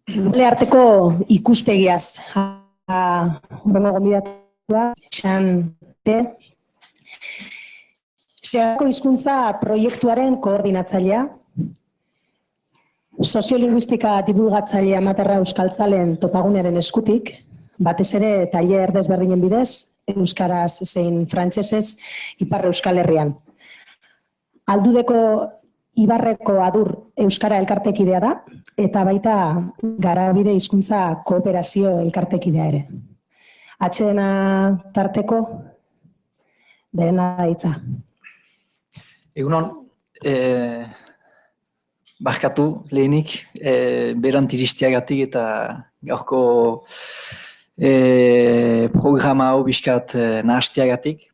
Bale arteko ikuspegiaz. Horrengo gonbidatua, Seako hizkuntza proiektuaren koordinatzailea, soziolinguistika divulgatzailea Materra Euskaltzalen topagunearen eskutik, batez ere tailer desberdinen bidez, euskaraz zein frantsesez Ipar Euskal Herrian. Aldudeko Ibarreko Adur Euskara elkartekidea da, eta baita Garabide hizkuntza kooperazio elkartekidea ere. Atsedena tarteko, berena daitza. Egunon, barkatu lehenik, berant iristiagatik eta gaurko programa hau bizkat nahastiagatik.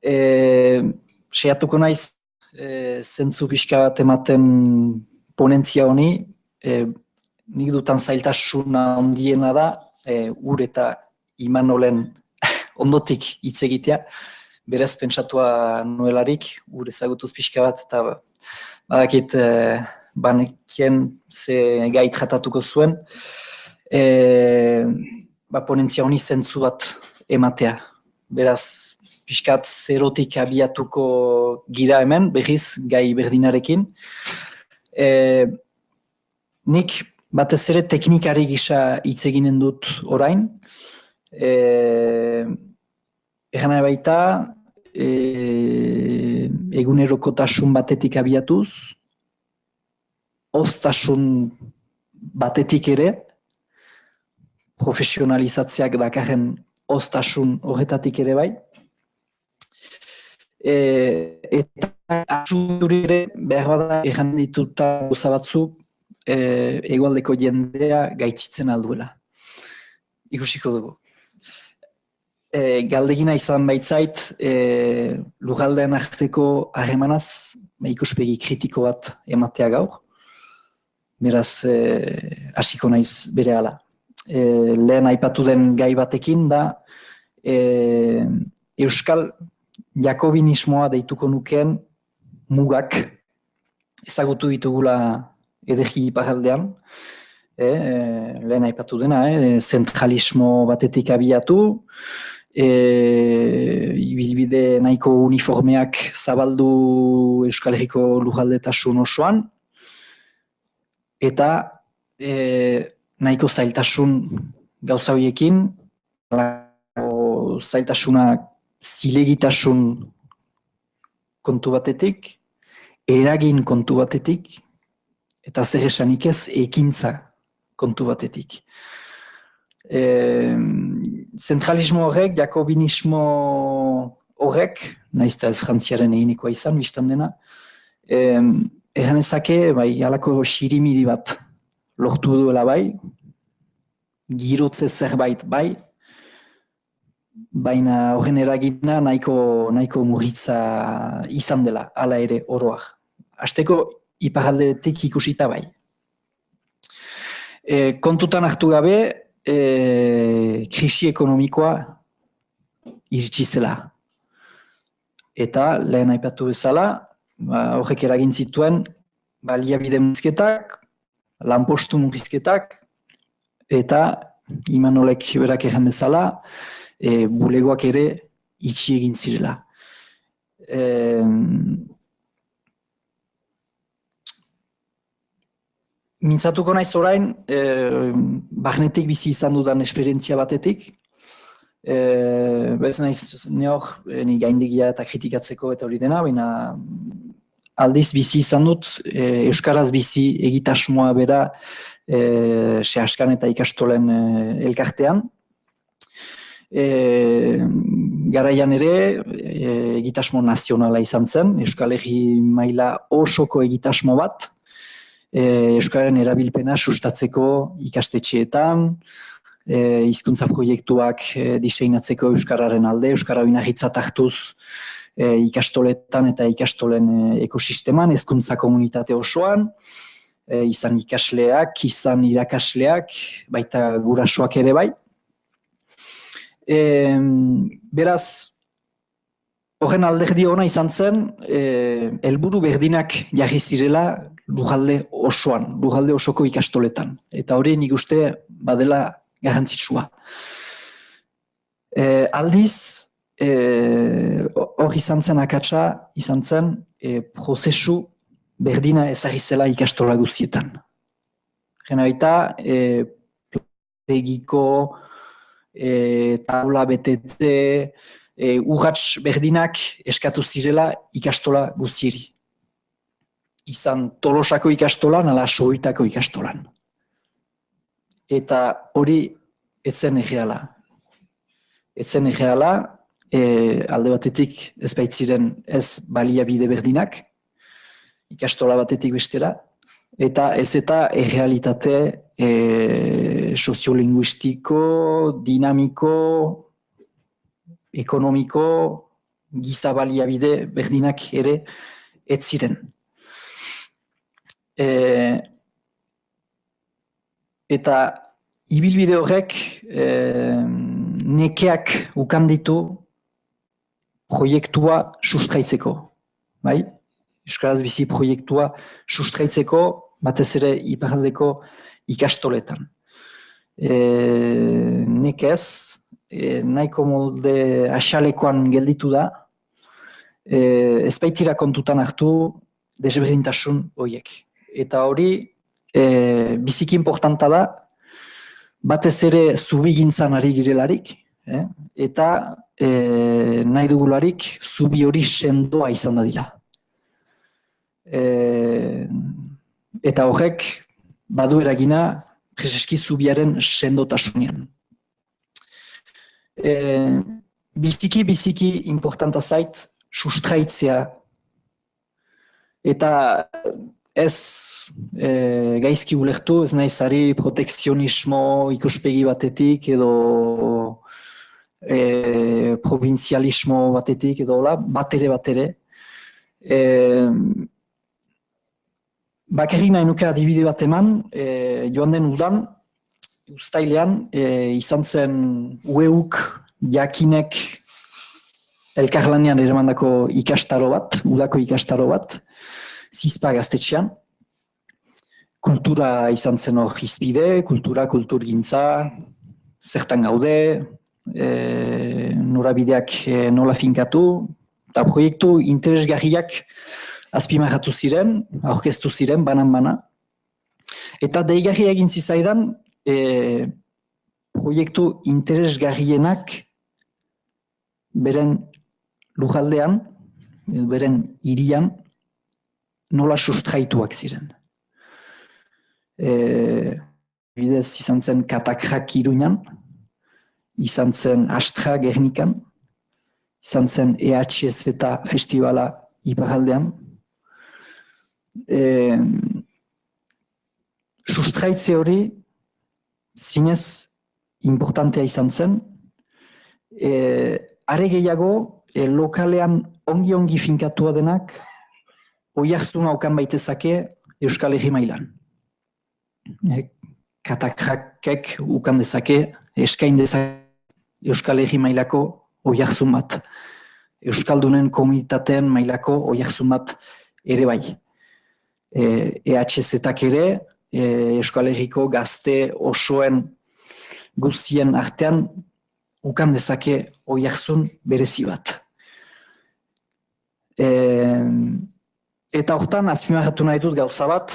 Seiatuko naiz, zentzu pixka bat ematen ponentzia honi, nik dutan zailtasuna ondiena da, ur eta Imanolen ondotik hitz egitea, berez pentsatua nuelarik, ur ezagutuz pixka bat, eta badakit banekien ze gai tratatuko zuen, ponentzia honi zentzu bat ematea. Beraz, pixkat zerotik abiatuko gira hemen, berriz gai berdinarekin. Nik batez ere teknikari gisa hitz eginen dut orain. Egan baita, egunerokotasun batetik abiatuz, oztasun batetik ere, profesionalizatzeak dakarren oztasun horretatik ere bai, eta asuri ere behar bada egan dituta gauza batzuk hegoaldeko jendea gaitzitzen alduela. Ikusiko dugu. Galdegina izan baitzait lurraldean arteko harremanaz ikuspegi kritiko bat ematea gaur. Beraz, hasiko naiz berehala. Lehen aipatu den gai batekin da Euskal Jakobinismoa deituko nukeen mugak ezagutu ditugula edegi iparraldean. Lehen aipatu dena, zentralismo batetik abiatu, ibilbide nahiko uniformeak zabaldu Euskal Herriko lurraldetasun osoan, eta nahiko zailtasun gauza horiekin, zailtasunak zilegitasun kontu batetik, eragin kontu batetik, eta zer esanik ez ekintza kontu batetik. Zentralismo horrek, jakobinismo horrek, naizta ez frantziaren eginikoa izan, biztan dena, erranezake, halako xirimiri bat lortu duela bai, girotze zerbait bai, baina horren eragina nahiko murritza izan dela, hala ere oroak. Hasteko iparraldetik ikusita bai. Kontutan hartu gabe, krisi ekonomikoa iritsi zela. Eta lehen aipatu bezala, horrek eragin zituen baliabide murrizketak, lanpostu murrizketak, eta Imanolek berak erran bezala, bulegoak ere itxi egin zirela. Mintzatuko naiz orain, barnetik bizi izan dudan esperientzia batetik. Bez naiz neor, ni gaindegia eta kritikatzeko eta hori dena, baina aldiz bizi izan dut, euskaraz bizi egitasmoa bera Sehaskan eta ikastolen elkartean. Garaian ere egitasmo nazionala izan zen, Euskal Herri maila osoko egitasmo bat, Euskararen erabilpena sustatzeko ikastetxeetan, hizkuntza proiektuak diseinatzeko Euskararen alde, Euskara oinarritzat hartuz ikastoletan eta ikastolen ekosisteman, hezkuntza komunitate osoan, izan ikasleak, izan irakasleak, baita gurasoak ere bai. Beraz, horren alderdi ona izan zen, helburu berdinak jarri zirela lujalde osoan, lujalde osoko ikastoletan. Eta hori nik uste badela garrantzitsua. Aldiz, hor izan zen akatsa, izan zen prozesu berdina ezagri zela ikastola guztietan. Gena baita, egiko, taula betetze, urrats berdinak eskatu zirela ikastola guztieri. Izan Tolosako ikastolan, ala Soitako ikastolan. Eta hori etzen egeala. Etzen egeala, alde batetik ez baitziren ez baliabide berdinak, ikastola batetik bestera, eta ez eta errealitate soziolinguistiko, dinamiko, ekonomiko, giza baliabide berdinak ere ez ziren. Eta ibilbide horrek nekeak ukan ditu proiektua sustraitzeko. Bai? Euskaraz bizi proiektua sustraitzeko, batez ere iparraldeko ikastoletan. Nekez, nahiko molde asalekoan gelditu da, ez baitira kontutan hartu desberdintasun horiek. Eta hori, biziki importanta da, batez ere zubigintzan ari girelarik, eta nahi dugularik zubi hori sendoa izan da dira. Eta horrek badu eragina preseski zubiaren sendotasunean. Biziki importanta zait sustraitzea eta ez gaizki ulertu, ez nahizari protekzionismo ikuspegi batetik edo provinzialismo batetik edo batere. Bakarrik nahi nuke adibide bat eman, joan den udan, uztailean, izan zen UEUk jakinek elkarlanean eremandako ikastaro bat, udako ikastaro bat, Zizpa gaztetxean. Kultura izan zen hor hizpide, kulturgintza, zertan gaude, norabideak nola finkatu, eta proiektu interesgarriak azpimarratu ziren, aurkeztu ziren, banan-bana. Eta deigarria egin zizaidan, proiektu interesgarrienak beren lujaldean, beren hirian, nola sustraituak ziren. Bidez izan zen Katakrak Iruñan, izan zen Astra Gernikan, izan zen EHZ eta festivala iparraldean. Sustraitze hori zinez importantea izan zen, are gehiago lokalean ongi finkatua denak oiarzun haukan baitezake Euskal Herri mailan. Katakrakek ukan dezake, eskain dezake Euskal Herri mailako oiarzun bat. Euskaldunen komunitateen mailako oiarzun bat ere bai. EHZ-ak ere, Euskal Herriko gazte osoen guztien artean ukan dezake oiarzun berezi bat. Eta hortan, azpimarratu nahi dut gauza bat,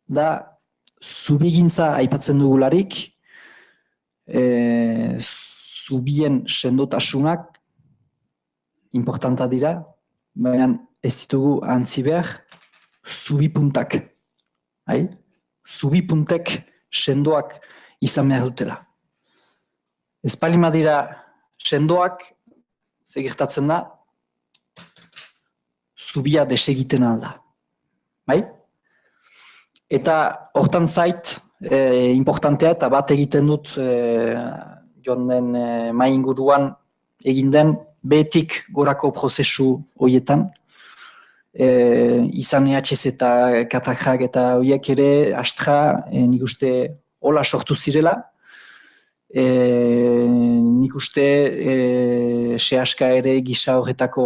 da zubigintza aipatzen dugularik, zubien sendotasunak importanta dira, baina ez ditugu antzi behar, zubipuntak. Zubipuntek sendoak izan behar dutela. Ez palima dira sendoak, gertatzen da, zubia desegiten alda. Bai? Eta hortan zait, importantea eta bat egiten dut joan den mai inguruan egin den behetik gorako prozesu horietan. Izan EHZ eta Katakrak eta horiek ere Astra nik uste hola sortu zirela. Nik uste sehaska ere gisa horretako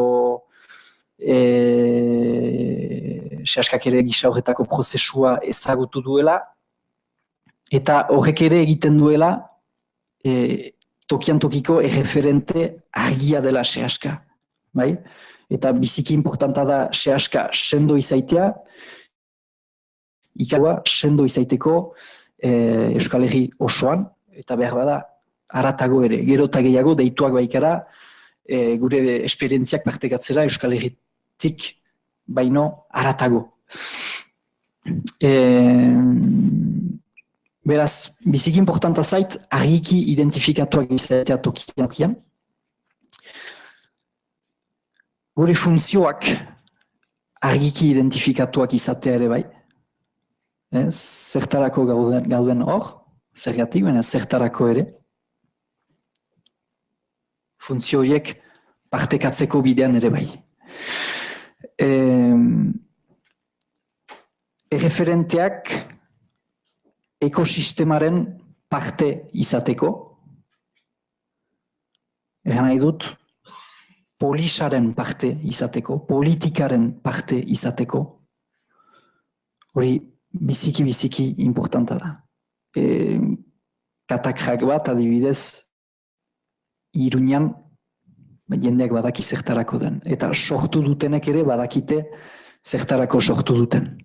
sehaskak ere gisa horretako prozesua ezagutu duela, eta horrek ere egiten duela tokian tokiko erreferente argia dela sehaska. Bai? Eta biziki importanta da sehaska sendo izaitea, ikasua sendo izaiteko Euskal Herri osoan, eta behar bada haratago ere, gero eta gehiago deituak baikara gure esperientziak partekatzera Euskal Herritik baino haratago. Beraz, biziki importanta zait, argiki identifikatuak izatea tokian. Gure funtzioak argiki identifikatuak izatea ere bai. Zertarako gauden hor, zergatik, baina zertarako ere. Funtzio horiek partekatzeko bidean ere bai. Erreferenteak ekosistemaren parte izateko, egan nahi dut, polisaren parte izateko, politikaren parte izateko, hori biziki importanta da. Katakrak bat, adibidez, Iruñan jendeak badaki zertarako den. Eta sortu dutenek ere badakite zertarako sortu duten.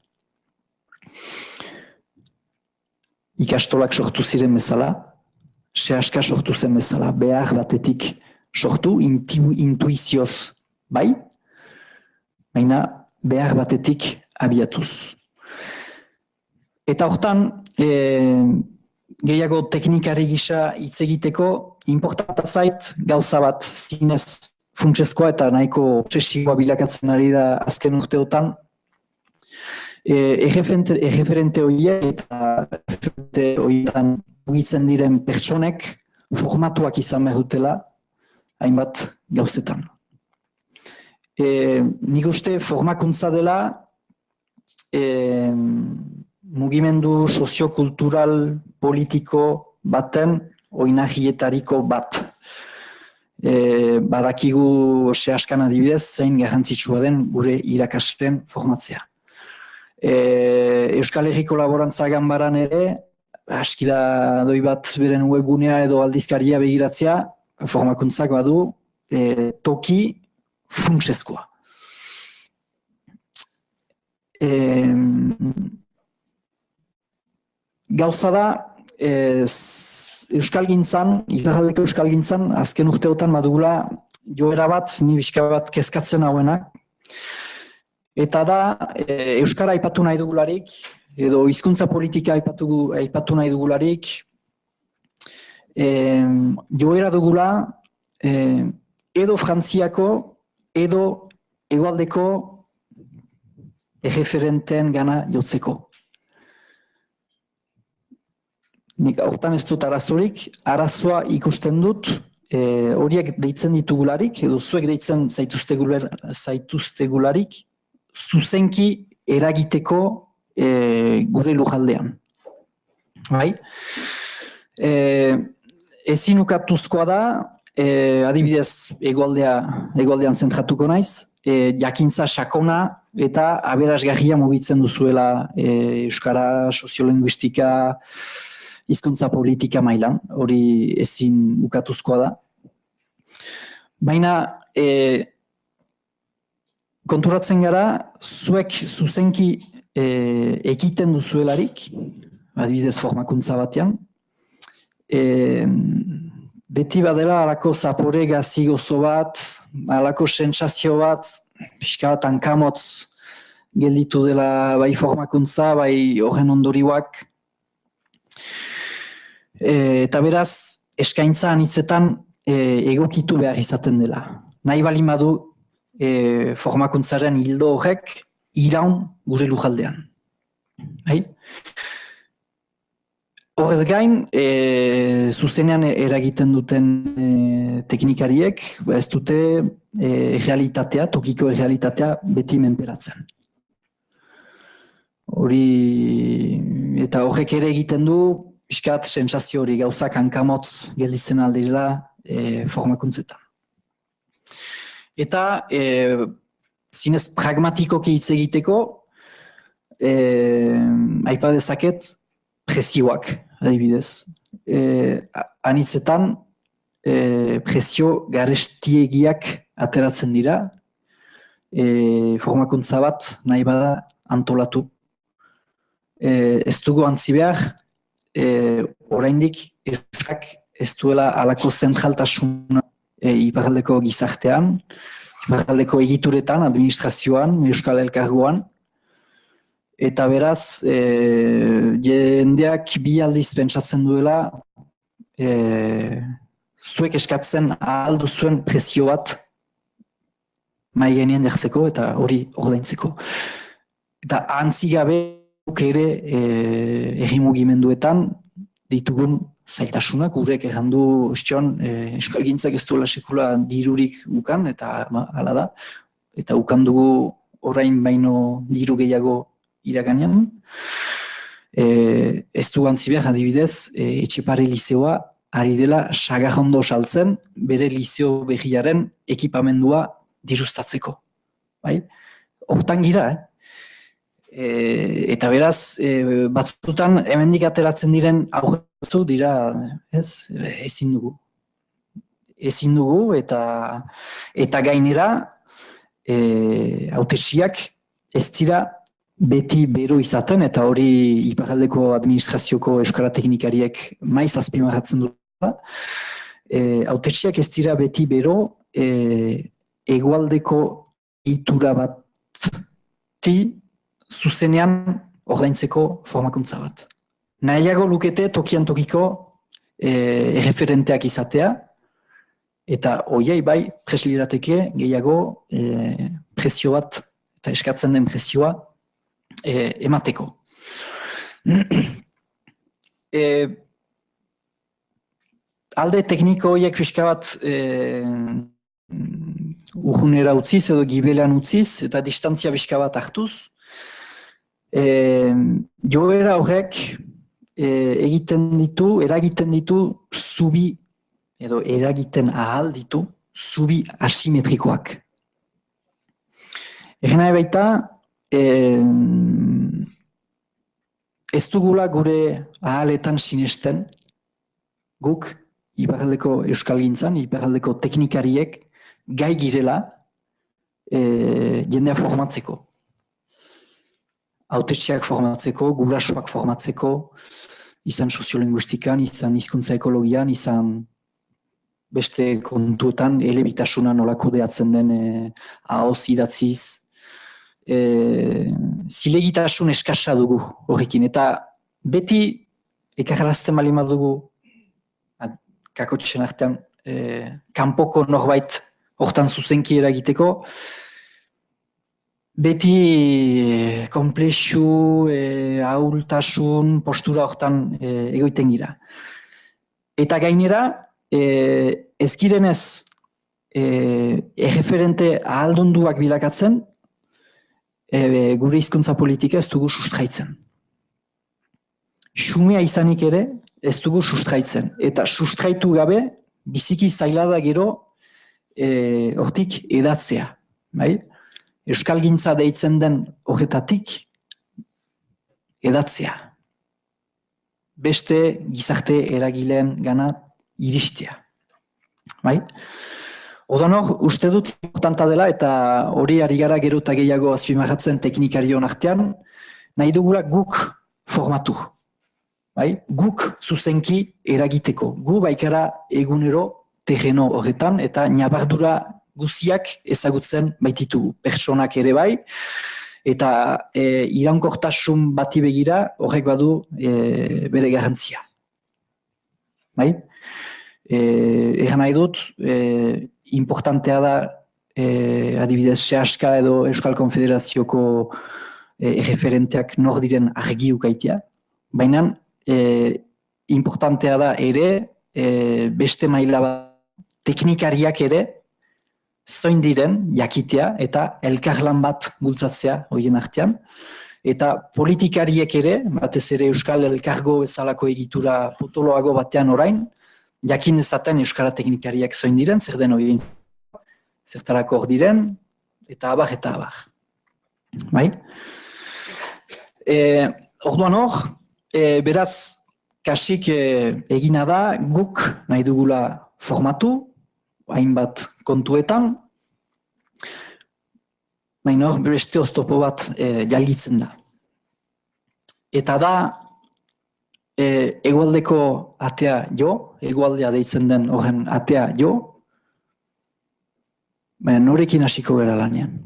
Ikastolak sortu ziren bezala, sehaska sortu zen bezala, behar batetik sortu, intuizioz bai, baina behar batetik abiatuz. Eta hortan, gehiago teknikari gisa hitz egiteko, importanta zait gauza bat zinez funtsezkoa eta nahiko obsesiboa bilakatzen ari da azken urteotan. Erreferente horiek eta erreferente horietan mugitzen diren pertsonek formatuak izan behar dutela hainbat gauzetan. Nik uste formakuntza dela mugimendu soziokultural politiko baten oinarrietariko bat. Badakigu sehaskan adibidez zein garrantzitsua den gure irakasleen formatzea. Euskal Herriko Laborantza Ganbaran ere, aski da doi bat beren webgunea edo aldizkaria begiratzea, formakuntzak badu toki funtsezkoa. Gauza da, Euskalgintzan, iparraldeko Euskalgintzan, azken urteotan badugula joera bat, ni bizka bat kezkatzen hauenak. Eta da, Euskara aipatu nahi dugularik, edo hizkuntza politika aipatu nahi dugularik, joera dugula, edo Frantziako, edo hegoaldeko erreferenteen gana jotzeko. Nik hortan ez dut arazorik, arazoa ikusten dut, horiek deitzen ditugularik, edo zuek deitzen zaituztegularik, zuzenki eragiteko gure lujaldean. Bai? Ezin ukatuzkoa da, adibidez hegoaldean zentratuko naiz, jakintza sakona eta aberasgarria mugitzen duzuela euskara, soziolinguistika, hizkuntza politika mailan, hori ezin ukatuzkoa da. Baina konturatzen gara, zuek zuzenki ekiten duzuelarik, adibidez formakuntza batean, beti badela alako zapore gazi gozo bat, alako sentsazio bat, pixka bat hankamotz gelditu dela bai formakuntza, bai horren ondorioak. Eta beraz, eskaintza anitzetan egokitu behar izaten dela. Nahi baldin badu formakuntzaren hildo horrek iraun gure lujaldean. Horrez gain, zuzenean eragiten duten teknikariek ez dute errealitatea, tokiko errealitatea beti menperatzen. Eta horrek ere egiten du, pixkat sentsazio hori gauzak hankamotz gelditzen aldirela formakuntzetan. Eta zinez pragmatikoki hitz egiteko, aipa dezaket prezioak, adibidez. Anitzetan, prezio garestiegiak ateratzen dira, formakuntza bat nahi bada antolatu. Ez dugu antzi behar, oraindik euskak ez duela halako zentraltasuna iparraldeko gizartean, iparraldeko egituretan, administrazioan, euskal elkargoan, eta beraz, jendeak bi aldiz pentsatzen duela, zuek eskatzen ahaldu zuen prezio bat mai genien jartzeko eta hori ordaintzeko. Eta antzi gabe ere herri mugimenduetan ditugun zailtasunak, urek errandu euskalgintzak ez duela sekula dirurik ukan, eta hala da, eta ukan dugu orain baino diru gehiago iraganean. Ez du antzi behar adibidez, Etxepare lizeoa ari dela sagarrondo saltzen bere lizeo behiaren ekipamendua dirustatzeko. Bai? Hortan gira, eta beraz, batzutan hemendik ateratzen diren aurrezu dira, ezin dugu. Ezin dugu eta gainera hautetsiak ez dira beti bero izaten, eta hori iparraldeko administrazioko euskara teknikariek maiz azpimarratzen dut. Hautetsiak ez dira beti bero hegoaldeko itura bati zuzenean ordaintzeko formakuntza bat. Nahiago lukete tokian tokiko erreferenteak izatea, eta hoiai bai preslirateke gehiago prezio bat, eta eskatzen den prezioa emateko. Alde tekniko horiek pixka bat urrunera utziz edo gibelean utziz eta distantzia pixka bat hartuz. Joera horrek eragiten ditu zubi edo eragiten ahal ditu zubi asimetrikoak. Egen nahi baita, ez dugula gure ahaletan sinesten, guk iparraldeko euskalgintzan, iparraldeko teknikariek gai girela jendea formatzeko. Hautetsiak formatzeko, gurasoak formatzeko, izan soziolinguistikan, izan hizkuntza ekologian, izan beste kontuetan elebitasuna nola kudeatzen den ahoz idatziz. Zilegitasun eskasa dugu horrekin, eta beti ekarrazten bali dugu kakotxen artean kanpoko norbait hortan zuzenki eragiteko, beti komplexu, ahultasun, postura hortan egoiten gira. Eta gainera, ez girenez erreferente ahaldunduak bilakatzen, gure hizkuntza politika ez dugu sustraitzen. Xumea izanik ere ez dugu sustraitzen. Eta sustraitu gabe, biziki zaila da gero hortik edatzea. Bai? Euskalgintza deitzen den horretatik edatzea. Beste gizarte eragileen gana iristea. Bai? Odan hor, uste dut importanta dela, eta hori ari gara gero eta gehiago azpimarratzen teknikarion artean, nahi dugula guk formatu. Bai? Guk zuzenki eragiteko. Gu baikara egunero terreno horretan, eta nabardura guziak ezagutzen baititugu. Pertsonak ere bai, eta iraunkortasun bati begira horrek badu bere garrantzia. Bai? Egan nahi dut, importantea da adibidez Seaska edo Euskal Konfederazioko referenteak nor diren argi ukaitea, baina importantea da ere beste maila teknikariak ere zoin diren jakitea eta elkarlan bat bultzatzea horien artean, eta politikariek ere, batez ere Euskal Elkargo bezalako egitura potoloago batean orain, jakin dezaten euskara teknikariak zoin diren, zer den hori zertarako hor diren, eta abar. Bai? Orduan hor, beraz, kasik egina da, guk nahi dugula formatu, hainbat kontuetan, baina hor beste oztopo bat jalgitzen da. Eta da, hegoaldeko atea jo, hegoaldea deitzen den horren atea jo, baina norekin hasiko gara lanean.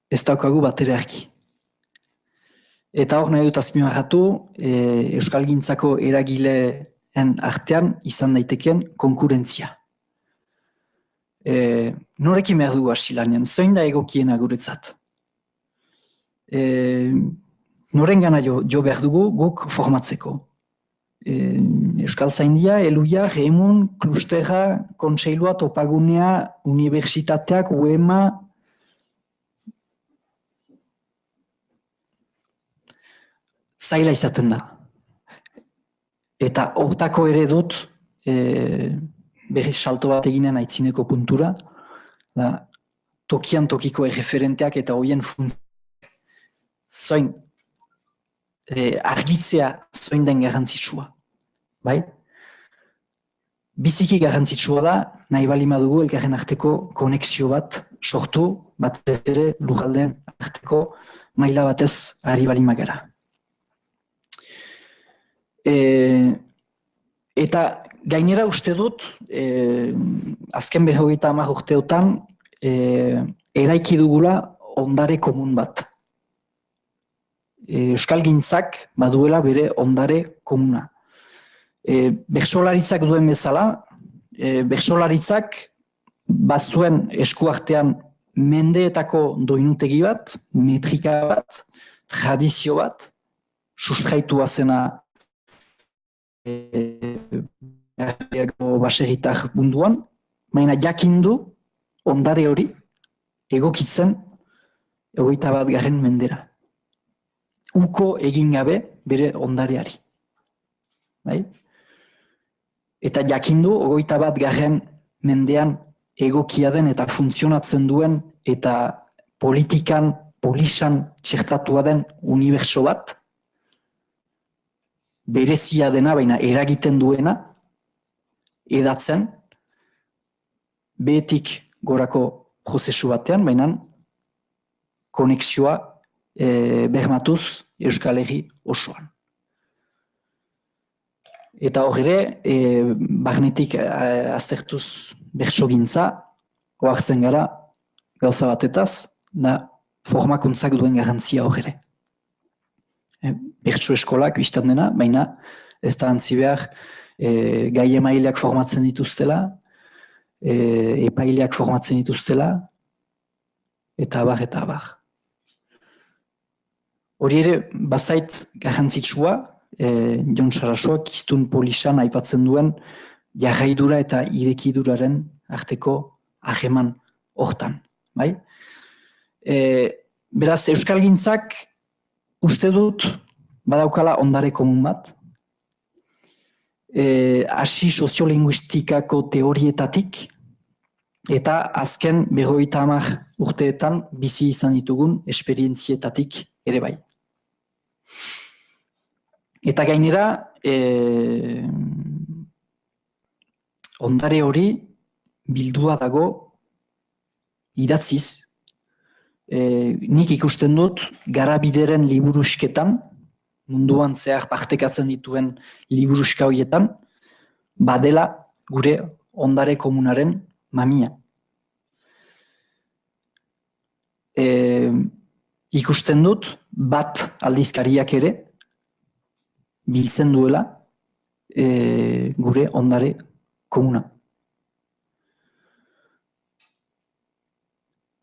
Ez daukagu batere argi. Eta hor nahi dut azpimarratu, euskalgintzako eragileen artean izan daiteken konkurentzia. Norekin behar dugu hasi lanean, zein da egokiena guretzat. Norengana jo behar dugu guk formatzeko. Euskaltzaindia, Eluia, Remun, Klustera, Kontseilua, Topagunea, Unibertsitateak, UEMA, zaila izaten da. Eta hortako ere dut berriz salto bat eginen aitzineko puntura, da, tokian tokiko erreferenteak eta hoien zoin argitzea zoin den garrantzitsua. Bai? Biziki garrantzitsua da, nahi bali madugu elkarren arteko konexio bat sortu, batez ere lurraldeen arteko maila batez ari bali magara. Eta gainera uste dut, azken 50 urteotan, eraiki dugula ondare komun bat. Euskalgintzak baduela bere ondare komuna. Bertsolaritzak duen bezala, bertsolaritzak bazuen eskuartean mendeetako doinutegi bat, metrika bat, tradizio bat, sustraitua zena baserritar munduan, baina jakindu ondare hori egokitzen 21. mendera. Uko egin gabe bere ondareari. Bai? Eta jakindu 21. mendean egokia den eta funtzionatzen duen eta politikan, polisan txertatua den unibertso bat, berezia dena, baina eragiten duena, edatzen, behetik gorako prozesu batean, baina konexioa bermatuz Euskal Herri osoan. Eta hor ere, barnetik aztertuz bertsogintza, ohartzen gara gauza batetaz, da formakuntzak duen garrantzia hor ere. Bertso eskolak biztan dena, baina ez da antzi behar gai emaileak formatzen dituztela, epaileak formatzen dituztela, eta abar, eta abar. Hori ere, bazait garrantzitsua, Jon Sarasoak iztun polisan aipatzen duen jarraidura eta irekiduraren arteko harreman hortan. Bai? Beraz, euskalgintzak uste dut badaukala ondare komun bat, hasi soziolinguistikako teorietatik, eta azken 50 urteetan bizi izan ditugun esperientzietatik ere bai. Eta gainera, ondare hori bildua dago idatziz. Nik ikusten dut Garabideren liburusketan, munduan zehar partekatzen dituen liburuska horietan, badela gure ondare komunaren mamia. Ikusten dut bat aldizkariak ere biltzen duela gure ondare komuna.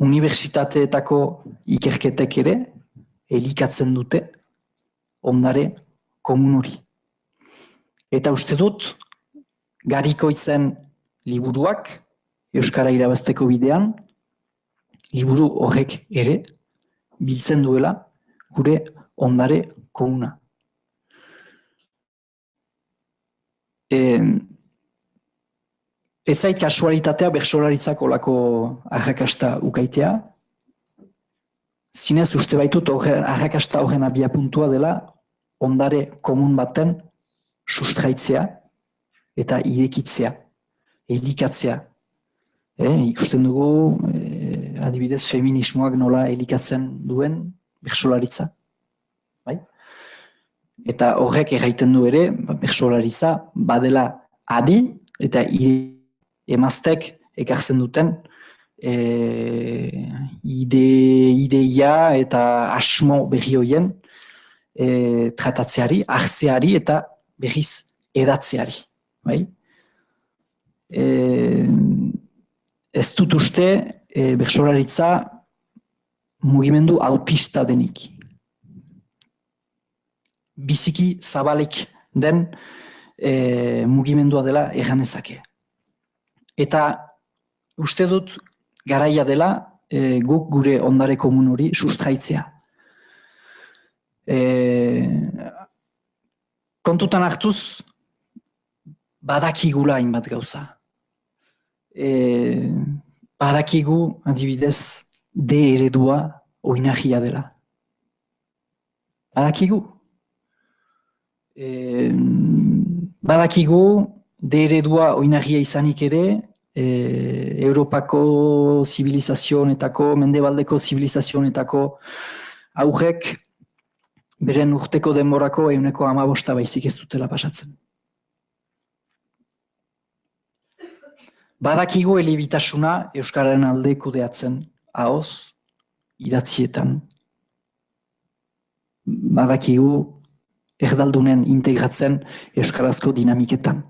Unibertsitateetako ikerketek ere elikatzen dute ondare komun hori. Eta uste dut, Garikoitzen liburuak, Euskara irabazteko bidean, liburu horrek ere biltzen duela gure ondare komuna. Ez zait kasualitatea bertsolaritzak olako arrakasta ukaitea, zinez uste baitut arrakasta horren abia puntua dela ondare komun baten sustraitzea eta irekitzea, elikatzea. Ikusten dugu, adibidez, feminismoak nola elikatzen duen bertsolaritza. Bai? Eta horrek erraiten du ere, bertsolaritza badela adi eta emaztek ekartzen duten ideia eta asmo berri horien tratatzeari, hartzeari eta berriz edatzeari. Bai? Ez dut uste bertsolaritza mugimendu autista denik. Biziki zabalik den mugimendua dela erganezake. Eta uste dut garaia dela guk gure ondare komun hori sustraitzea. Kontutan hartuz badakigula hainbat gauza. Badakigu, adibidez, D eredua oinarria dela. Badakigu. Badakigu, D eredua oinarria izanik ere, Europako zibilizazioetako, mendebaldeko zibilizazioetako aurrek beren urteko denborako 15% baizik ez dutela pasatzen. Badakigu elebitasuna euskararen alde kudeatzen, ahoz, idatzietan. Badakigu erdaldunen integratzen euskarazko dinamiketan.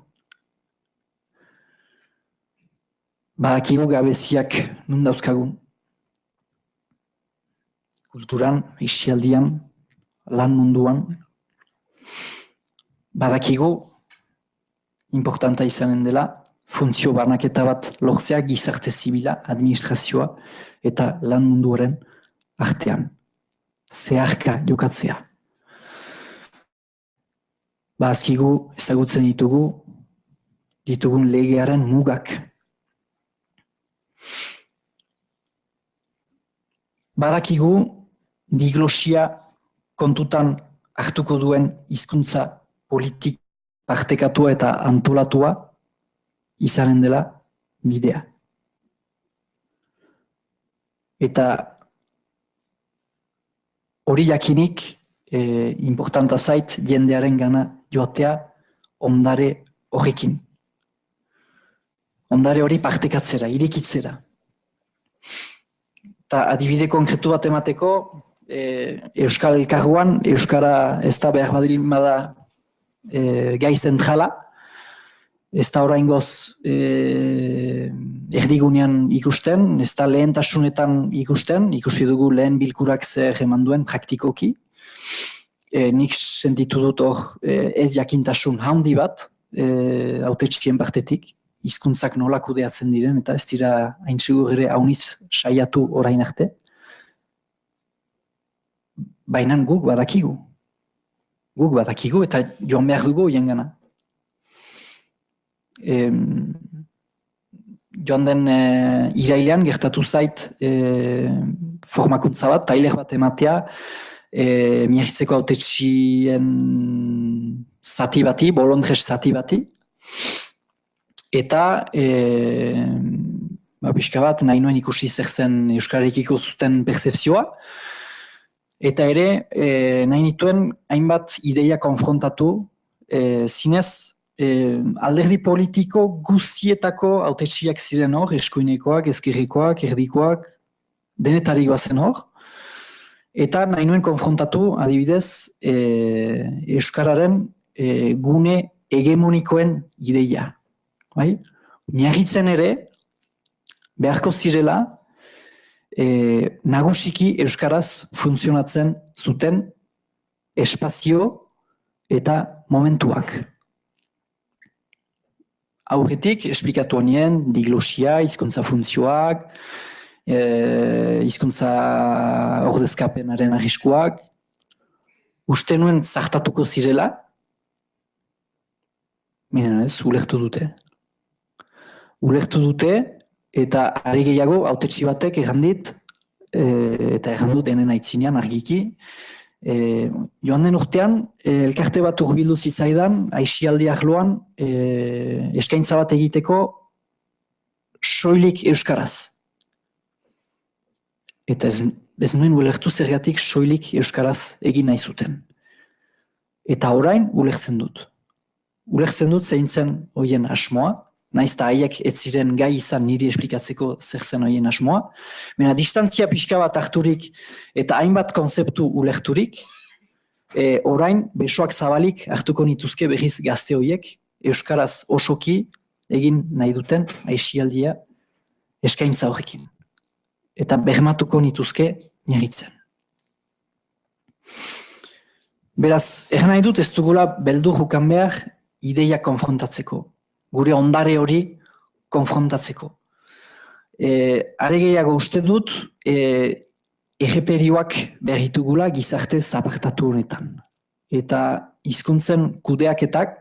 Badakigu gabeziak nun dauzkagun. Kulturan, isialdian, lan munduan. Badakigu importanta izanen dela funtzio banaketa bat lortzea gizarte zibila, administrazioa eta lan munduaren artean. Zeharka jokatzea. Azkigu ezagutzen ditugun legearen mugak. Badakigu diglosia kontutan hartuko duen hizkuntza politik partekatua eta antolatua izanen dela bidea. Eta hori jakinik importanta zait jendearen gana joatea ondare horrekin. Ondare hori partekatzera, irekitzera. Eta adibide konkretu bat emateko, Euskal Elkargoan, Euskara ez da behar badilin bada gai zentrala, ez da oraingoz erdigunean ikusten, ez da lehentasunetan ikusten, ikusi dugu lehen bilkurak zer eman duen praktikoki. Nik sentitu dut hor ez jakintasun handi bat, hautetxien partetik, hizkuntzak nola kudeatzen diren, eta ez dira hain segur ere hauniz saiatu orain arte. Baina guk badakigu. Guk badakigu eta joan behar dugu hien gana. Joan den irailean gertatu zait formakuntza bat, tailer bat ematea, Miagitzeko hautetxien zati bati, bolondrez zati bati, eta pixka bat nahi nuen ikusi zer zen euskararekiko zuten percepzioa, eta ere nahi nituen hainbat ideia konfrontatu, zinez alderdi politiko guztietako hautetxiak ziren hor, eskuinekoak, ezkerrikoak, erdikoak, denetarik bazen hor, eta nahi nuen konfrontatu, adibidez, euskararen gune hegemonikoen ideia. Miagitzen ere, beharko zirela, nagusiki euskaraz funtzionatzen zuten espazio eta momentuak. Aurretik, esplikatu honien, diglosia, hizkuntza funtzioak, hizkuntza ordezkapenaren arriskuak, uste nuen zartatuko zirela, minen ez, ulertu dute. Ulertu dute, eta ari gehiago, hautetxi batek errandit, eta erran dut denen aitzinean argiki. Joan den urtean, elkarte bat hurbildu zitzaidan, aisialdi arloan, eskaintza bat egiteko soilik euskaraz. Eta ez nuen ulertu zergatik soilik euskaraz egin nahi zuten. Eta orain ulertzen dut. Ulertzen dut zeintzen hoien asmoa, naiz eta haiek ez ziren gai izan niri esplikatzeko zer zen hoien asmoa. Baina distantzia pixka bat harturik eta hainbat konzeptu ulerturik, orain besoak zabalik hartuko nituzke berriz gazte horiek, euskaraz osoki egin nahi duten aisialdia eskaintza horrekin. Eta bermatuko nituzke niritzen. Beraz, nahi dut ez dugula beldur jukan behar ideia konfrontatzeko. Gure ondare hori konfrontatzeko. Are gehiago uste dut, erreperioak berritugula gizarte zapartatu honetan. Eta hizkuntzen kudeaketak,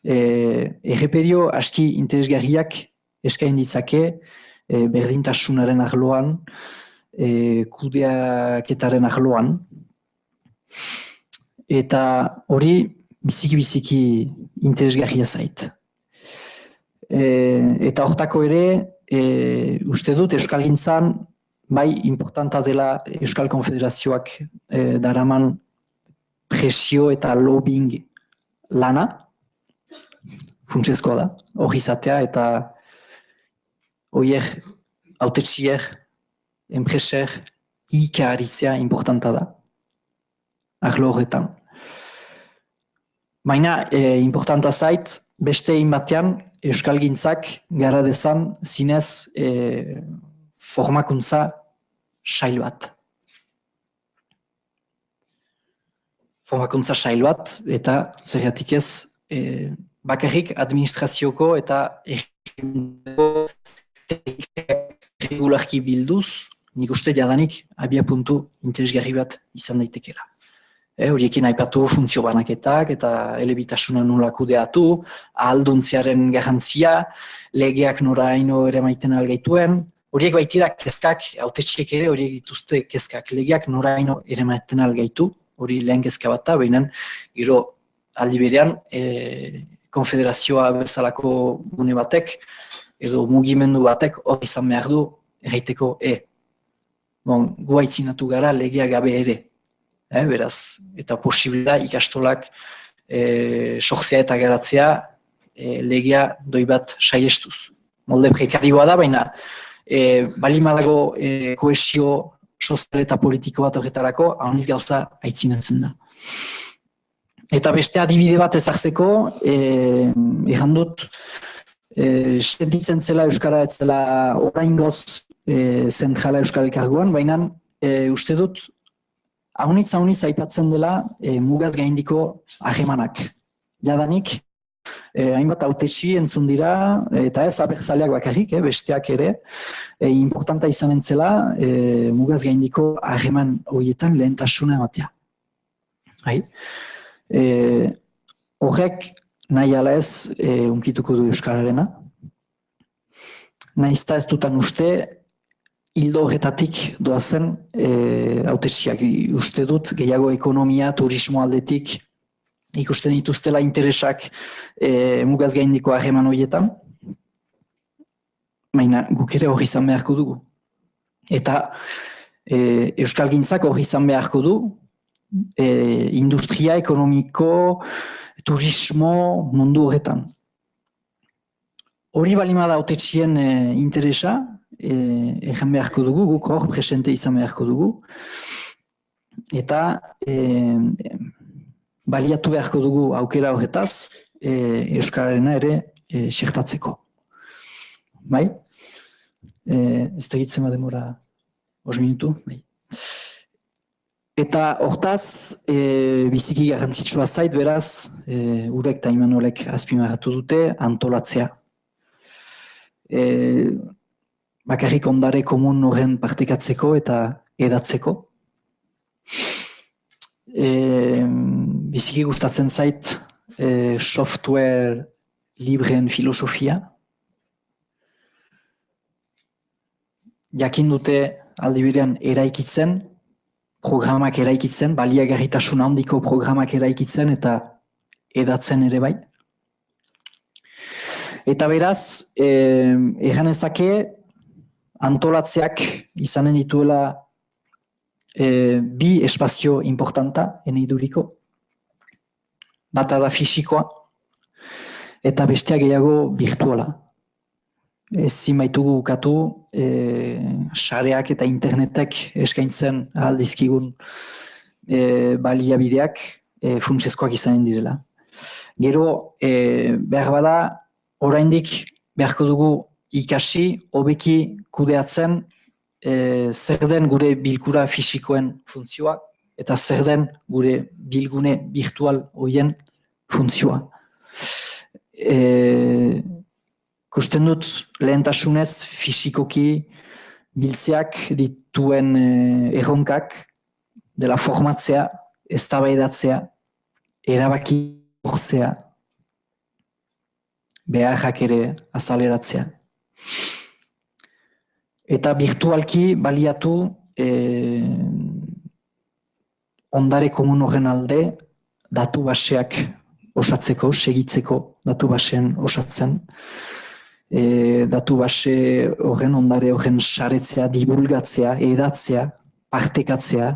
erreperio aski interesgarriak eskain ditzake, berdintasunaren arloan, kudeaketaren arloan. Eta hori biziki interesgarria zait. Eta hortako ere, uste dut Euskalgintzan bai importanta dela Euskal Konfederazioak daraman presio eta lobbying lana, funtsezkoa da, hori izatea eta horiek hautetsiek, enpreser, ikaritzea importanta da, arlo horretan. Baina, importanta zait, beste batean Euskalgintzak gara dezan zinez formakuntza sail bat. Formakuntza sail bat eta zergatik ez bakarrik administrazioko eta regularki bilduz, nik uste jadanik abia puntu interesgarri bat izan daitekela. Horiekin aipatu funtzio banaketak eta elebitasuna nola kudeatu, ahalduntziaren garrantzia, legeak noraino ere maiten algaituen, horiek baitira kezkak, hautetsiek ere horiek dituzte kezkak, legeak noraino ere maiten algaitu, hori lehen kezka bat da, baina gero aldi berean konfederazioa bezalako gune batek, edo mugimendu batek hori izan behar du erraiteko gu aitzinatu gara legea gabe ere. Beraz, eta posible da ikastolak sortzea eta garatzea legea doi bat saiestuz. Molde prekarioa da, baina balimadago kohesio sozial eta politiko bat horretarako, ahoniz gauza aitzinatzen da. Eta beste adibide bat ezartzeko, errandut, sentitzen zela Euskara ez zela oraingoz zentrala Euskal Elkargoan, baina uste dut, haunitz aipatzen dela mugaz gaindiko harremanak. Jadanik, hainbat hautetsi entzun dira, eta ez abertzaleak bakarrik, besteak ere, importanta izanen zela mugaz gaindiko harreman horietan lehentasuna ematea. Horrek nahi ala ez unkituko du Euskararena. Naizta ez dutan uste, hildo horretatik doazen hautetsiak uste dut, gehiago ekonomia, turismo aldetik ikusten dituztela interesak mugaz gaindiko harreman horietan. Baina guk ere hori izan beharko dugu. Eta Euskalgintzak hori izan beharko du, industria, ekonomiko, turismo mundu horretan. Hori balimada hautetsien interesa, egan beharko dugu, guk hor presente izan beharko dugu, eta baliatu beharko dugu aukera horretaz, Euskararena ere xertatzeko. Bai? Ez da gitzen bademora 5 minutu? Bai. Eta hortaz, biziki garrantzitsua zait, beraz, Urek eta Imanolek azpimarratu dute, antolatzea. Bakarrik ondare komun horren partekatzeko eta edatzeko. Biziki gustatzen zait software libreen filosofia. Jakin dute aldi berean eraikitzen, programak eraikitzen, baliagarritasun handiko programak eraikitzen eta edatzen ere bai. Eta beraz, erganezake antolatzeak izanen dituela bi espazio importanta eneiduriko. Bata da fisikoa eta bestea gehiago virtuala. Ezin baitugu ukatu sareak eta internetek eskaintzen ahaldizkigun baliabideak funtsezkoak izanen direla. Gero, behar bada, oraindik beharko dugu ikasi, hobeki kudeatzen zer den gure bilkura fisikoen funtzioa eta zer den gure bilgune virtual horien funtzioa. Kusten dut lehentasunez fisikoki biltzeak dituen erronkak dela formatzea, eztabaidatzea, erabaki hortzea, beharrak ere azaleratzea. Eta virtualki baliatu ondare komun horren alde datu baseak osatzeko, segitzeko datu baseen osatzen. Datu base horren ondare horren saretzea, divulgatzea, edatzea, partekatzea,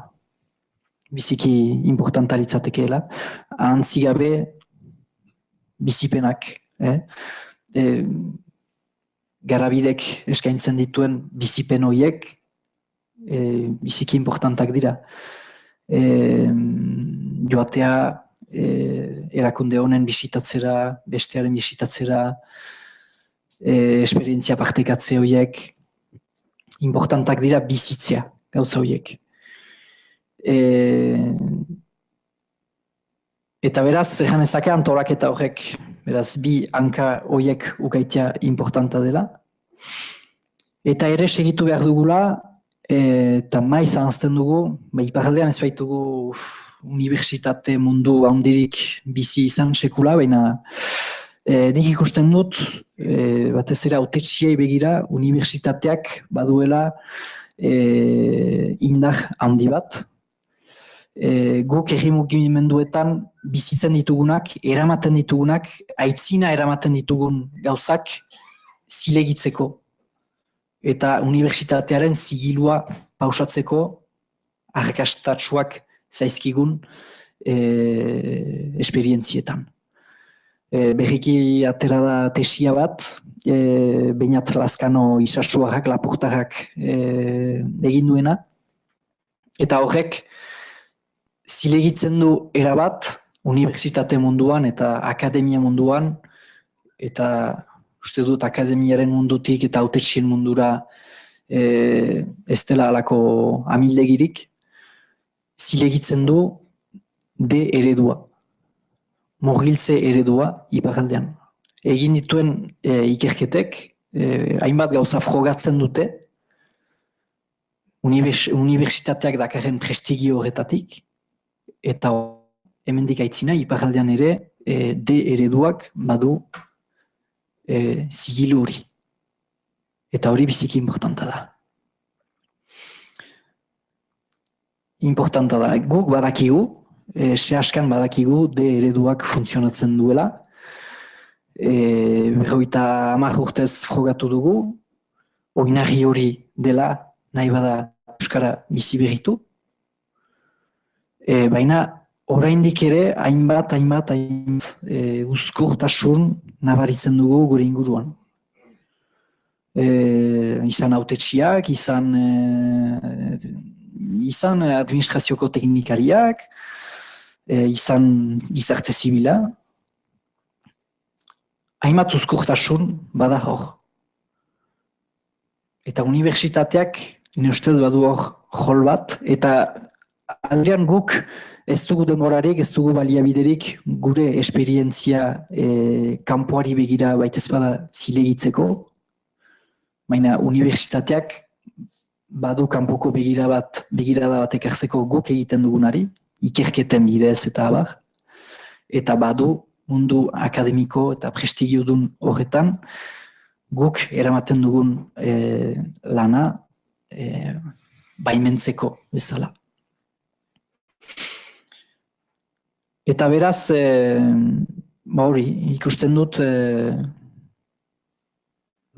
biziki importanta litzatekeela. Ahantzi gabe bizipenak, garabidek eskaintzen dituen bizipen horiek biziki importantak dira. Joatea erakunde honen bisitatzera, bestearen bisitatzera, esperientzia partekatze horiek importantak dira bizitzea gauza horiek. Eta beraz, erran ezake antolaketa horrek, beraz, bi hanka horiek ukaitea importanta dela. Eta ere segitu behar dugula, eta maiz ahazten dugu, iparaldean ez baitugu unibertsitate mundu handirik bizi izan sekula, baina nik ikusten dut, batez ere hautetsiei begira, unibertsitateak baduela indar handi bat. Guk herri mugimenduetan bizitzen ditugunak, eramaten ditugunak, aitzina eramaten ditugun gauzak zilegitzeko. Eta unibertsitatearen zigilua pausatzeko arrakastatsuak zaizkigun esperientzietan. Berriki atera da tesia bat, Beñat Lazkano isasuarrak, lapurtarrak egin duena. Eta horrek zilegitzen du erabat unibertsitate munduan eta akademia munduan, eta uste dut akademiaren mundutik eta hautetsien mundura ez dela alako amildegirik, zilegitzen du de eredua, murgiltze eredua iparraldean. Egin dituen ikerketek, hainbat gauza frogatzen dute, unibertsitateak dakarren prestigio horretatik, eta hemendik aitzina, iparraldean ere, de ereduak badu zigilu hori. Eta hori biziki importanta da. Importanta da, guk badakigu, sehaskan badakigu de ereduak funtzionatzen duela. 50 urtez frogatu dugu, oinarri hori dela nahi bada euskara bizi berritu. Baina oraindik ere hainbat uzkurtasun nabaritzen dugu gure inguruan. Izan hautetsiak, izan administrazioko teknikariak, izan gizarte zibila. Hainbat uzkurtasun bada hor. Eta unibertsitateak nire ustez badu hor jol bat, eta aldean guk ez dugu denborarik, ez dugu baliabiderik gure esperientzia kanpoari begira baitez bada zilegitzeko, baina unibertsitateak badu kanpoko begirada bat ekartzeko guk egiten dugunari, ikerketen bidez eta abar, eta badu mundu akademiko eta prestigiodun horretan guk eramaten dugun lana baimentzeko bezala. Eta beraz, hori, ikusten dut,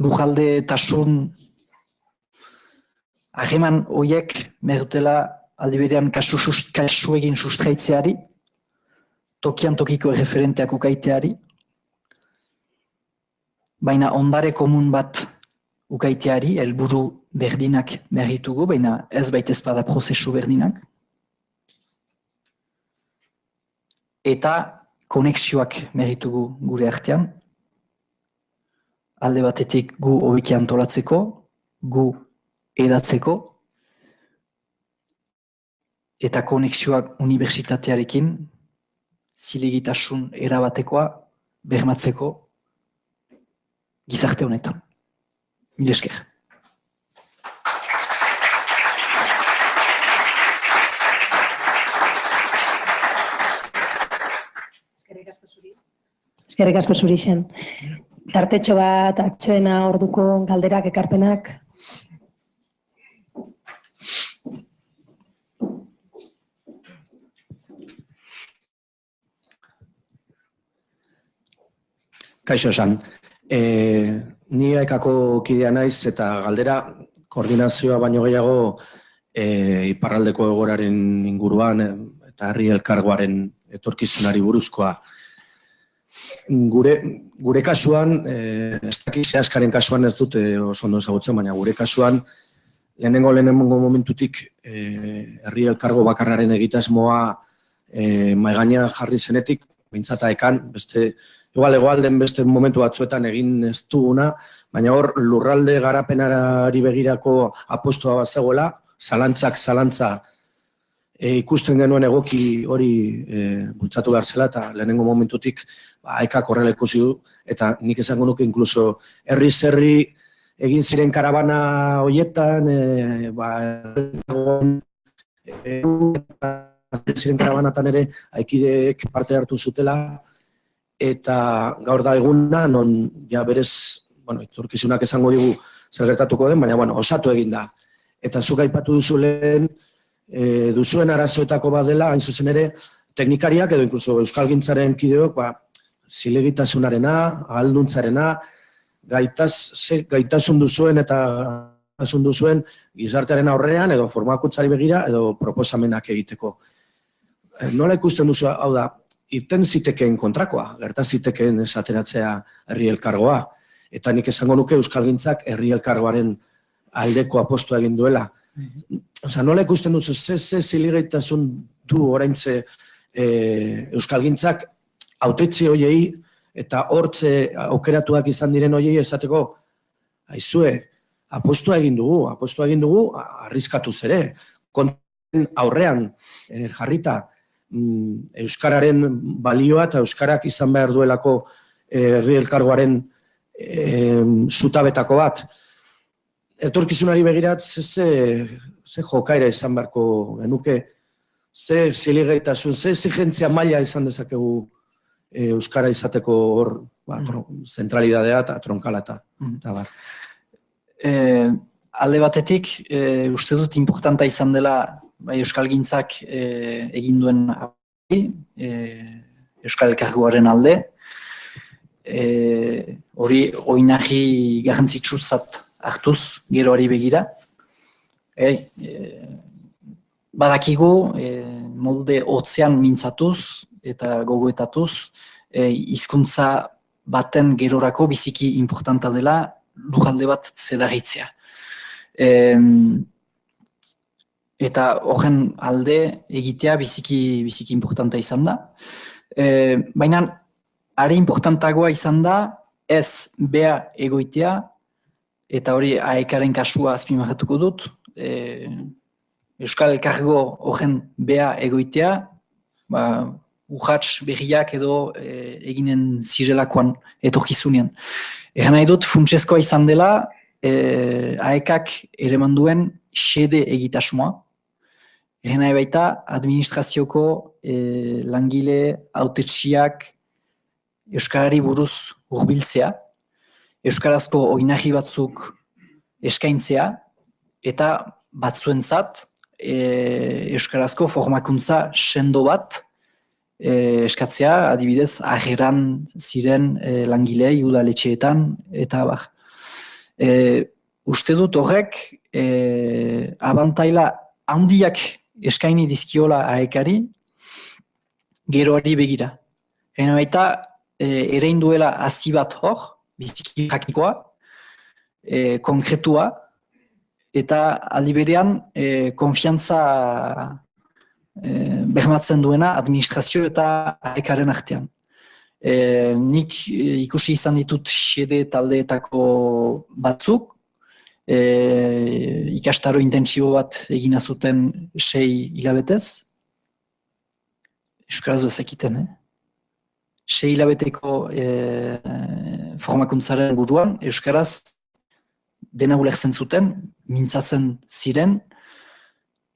lujaldetasun hageman horiek merutela aldi berean kasu egin sustraitzeari, tokian tokiko referenteak ukaiteari, baina ondare komun bat ukaiteari, helburu berdinak berritugu, baina ez baita ezpada prozesu berdinak. Eta konexioak meritugu gure artean, alde batetik gu hobeki antolatzeko, gu edatzeko, eta konexioak unibertsitatearekin zilegitasun erabatekoa bermatzeko gizarte honetan. Mil esker. Eskerrik asko zuri xen. Tartetxo bat, atxena, orduko galderak, ekarpenak. Kaixo esan. Ni ekako kidea naiz eta galdera koordinazioa baino gehiago iparraldeko egoeraren inguruan eta herri elkargoaren etorkizunari buruzkoa. Gure kasuan, ez dakit zehazkaren kasuan ez dut oso ondo ezagutzen, baina gure kasuan lehenengo momentutik herri elkargo bakarraren egitasmoa mahaigaina jarri zenetik, behintzata ekan, beste egoalden beste momentu batzuetan egin ez duguna, baina hor lurralde garapenari begirako apostua bat zegoela, zalantza ikusten genuen egoki hori bultzatu behar zela eta lehenengo momentutik ekak horrela ikusi du eta nik esango nuke inkluso herri egin ziren karabana horietan, ziren karabanatan ere aikideek parte hartu zutela eta gaur da eguna non ja berez, etorkizunak esango digu zer gertatuko den, baina osatu egin da. Eta zuk aipatu duzu lehen, duzuen arazoetako bat dela, hain zuzen ere, teknikariak edo inkluso euskalgintzaren kideok, zilegitasunarena, ahalduntzarena, gaitasun duzuen eta gaitasun duzuen gizartearen aurrean edo formakuntzari begira edo proposamenak egiteko. Nola ikusten duzu, hau da, irten zitekeen kontrakoa, gerta zitekeen esateratzea herri elkargoa, eta nik esango nuke euskalgintzak herri elkargoaren aldeko apostua egin duela. Nola ikusten duzu, ze zilegaitasun du oraintze euskalgintzak hautetxe hoiei eta hortze aukeratuak izan diren hoiei esateko, aizue, apostua egin dugu, arriskatuz ere, konten aurrean jarrita euskararen balioa eta euskarak izan behar duelako herri elkargoaren zutabetako bat. Etorkizunari begirat, ze jokaira izan beharko genuke, ze zilegaitasun, ze exigentzia maila izan dezakegu euskara izateko hor zentralidadea eta tronkala eta bar. Alde batetik, uste dut importanta izan dela euskalgintzak egin duen euskal elkargoaren alde, hori oinarri garrantzitsutzat hartuz geroari begira. Badakigu molde hotzean mintzatuz eta gogoetatuz hizkuntza baten gerorako biziki importanta dela lurralde bat zedarritzea. Eta horren alde egitea biziki importanta izan da. Baina are importantagoa izan da ez bea egoitea, eta hori AEK-aren kasua azpimarratuko dut, Euskal Elkargo horren bea egoitea, urrats berriak edo eginen zirelakoan etorkizunean. Egan nahi dut, funtsezkoa izan dela, AEK-ak ereman duen xede egitasmoa. Egan nahi baita, administrazioko langile hautetsiak euskarari buruz hurbiltzea, euskarazko oinarri batzuk eskaintzea, eta batzuentzat euskarazko formakuntza sendo bat eskatzea, adibidez, ageran ziren langilei udaletxeetan, eta bar. Uste dut horrek abantaila handiak eskaini dizkiola AEK-ari geroari begira. Gaina baita, erein duela hazi bat hor, biziki praktikoa, konkretua, eta aldi berean konfiantza bermatzen duena administrazio eta AEK-aren artean. Nik ikusi izan ditut xede taldeetako batzuk, ikastaro intentsibo bat egina zuten 6 hilabetez, euskaraz bezakiten, 6 hilabeteko formakuntzaren buruan, euskaraz dena ulertzen zuten, mintzatzen ziren,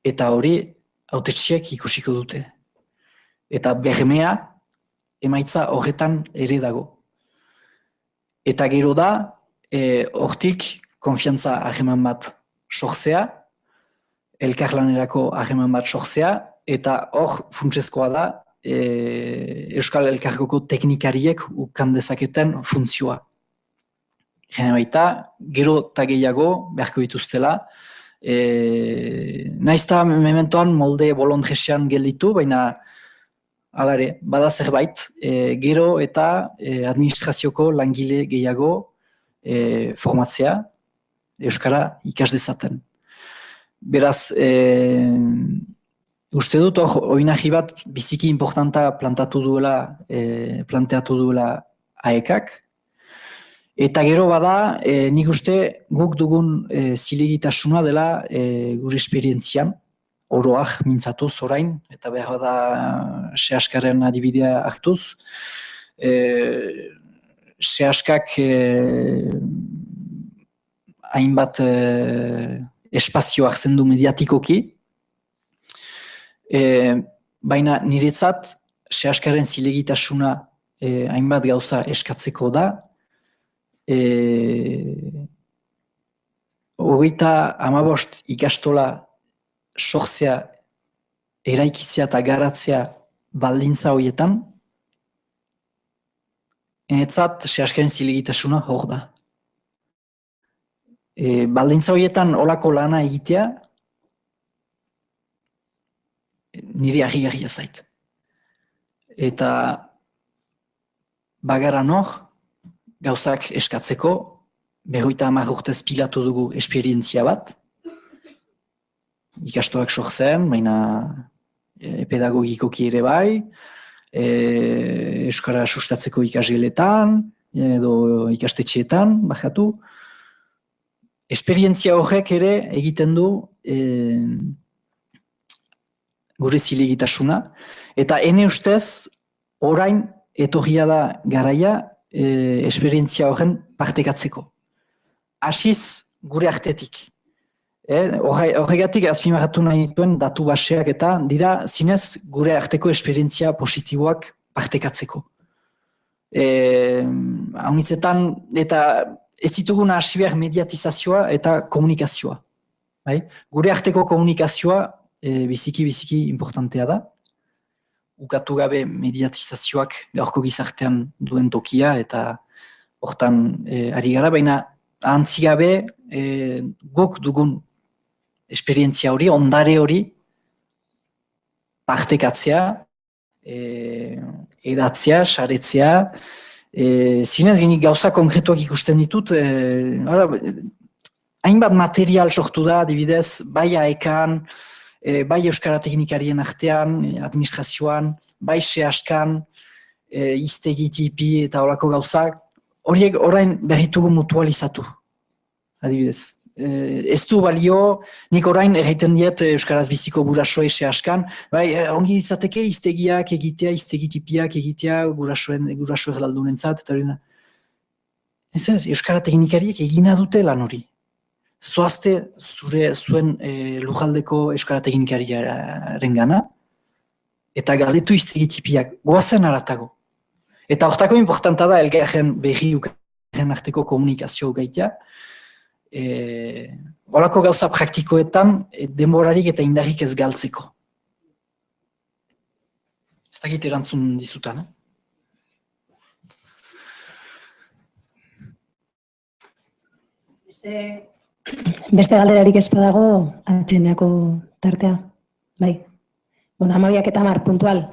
eta hori hautetsiek ikusiko dute. Eta bermea emaitza horretan ere dago. Eta gero da, hortik konfiantza harreman bat sortzea, elkarlanerako harreman bat sortzea, eta hor funtsezkoa da Euskal Elkargoko teknikariek ukan dezaketen funtzioa. Gene baita, gero eta gehiago beharko dituztela, naizta mementoan molde bolondresean gelditu, baina alare, bada zerbait, gero eta administrazioko langile gehiago formatzea, Euskara ikas dezaten. Beraz, uste dut oinahi bat biziki importanta planteatu duela AEK-ak, eta gero bada, nik uste guk dugun zilegitasuna dela gure esperientzian, oroak mintzatuz orain, eta behar bada Seaskaren adibidea hartuz. Seaskak hainbat espazio hartzen du mediatikoki, baina niretzat Seaskaren zilegitasuna hainbat gauza eskatzeko da, 35 ikastola sortzea, eraikitzea eta garatzea baldintza horietan, enetzat Seaskaren zilegitasuna hor da. Baldintza horietan olako lana egitea, niri argi-argia zait. Eta bagaran hor, gauzak eskatzeko, 50 urtez pilatu dugu esperientzia bat, ikastoak sortzen, baina pedagogikoki ere bai, Euskara sustatzeko ikasgeletan, edo ikastetxeetan, bajatu. Esperientzia horrek ere egiten du gure zilegitasuna, eta ene ustez, orain etorria da garaia esperientzia horren partekatzeko. Hasiz gure artetik. Horregatik azpimarratu nahi dituen datu baseak eta dira zinez gure arteko esperientzia positiboak partekatzeko. Haunitzetan eta ez dituguna hasi behar mediatizazioa eta komunikazioa. Gure arteko komunikazioa biziki importantea da. Ukatu gabe mediatizazioak gaurko gizartean duen tokia eta hortan ari gara, baina ahantzi gabe guk dugun esperientzia hori, ondare hori partekatzea, edatzea, saretzea, zinez genik gauza konkretuak ikusten ditut, hainbat material sortu da, adibidez, bai AEK-an, bai Euskara Teknikarien artean, administrazioan, bai Seaskan, iztegi tipi eta horako gauzak, horiek orain berritugu mutualizatu, adibidez. Ez du balio, nik orain erraiten diet Euskaraz biziko gurasoei Seaskan, bai, ongi ditzateke iztegiak egitea, iztegi tipiak egitea guraso erdaldunentzat, eta hori. Ez, Euskara Teknikariek egina dute lan hori. Zoazte zuen lujaldeko Euskara Teknikariaren gana, eta galdetu iztegi tipiak, goazen aratago. Eta hortako importanta da elgarren berri ukarren arteko komunikazio gaitea, Olako gauza praktikoetan denborarik eta indarrik ez galtzeko. Ez dakit erantzun dizutan, Beste galderarik ez badago atxeneako tartea. Bai. 12:10 puntual.